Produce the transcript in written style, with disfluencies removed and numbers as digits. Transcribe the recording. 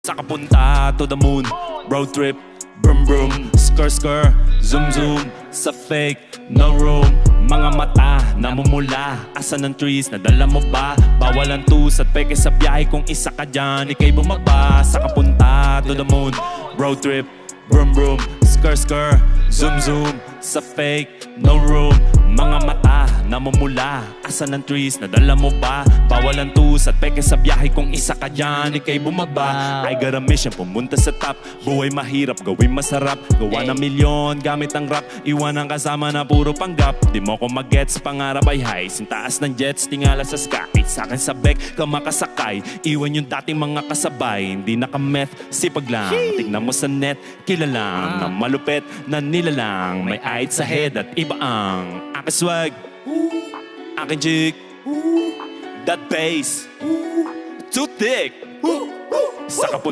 Saka punta to the moon. Road trip, brum brum. Skr skr, zoom zoom. Sa fake, no room. Mga mata, namumula. Asan ang trees, nadala mo ba? Bawal ang tus at peke sa biyahe. Kung isa ka dyan, ikay bumaba. Saka punta to the moon. Road trip, brum brum. Skr skr, zoom zoom. Sa fake, no room. Mga mata, namumula. Asan ang trees, nadala mo ba? Bawal ang tus at peke sa biyahe. Kung isa ka dyan, ikay bumaba. I got a mission, pumunta sa top. Buhay mahirap, gawin masarap. Gawa ng milyon, gamit ang rap. Iwan ang kasama na puro panggap. Di mo ko mag-gets, pangarap ay high. Sintaas ng jets, tingala sa sky. Sa'kin sa bek, ka makasakay. Iwan yung dating mga kasabay. Hindi naka-meth, sipag lang. Tignan mo sa net, kilalang. Na malupet, na nilalang. May height sa head at iba ang aking swag, aking jig, that bass, too thick. Sa kapun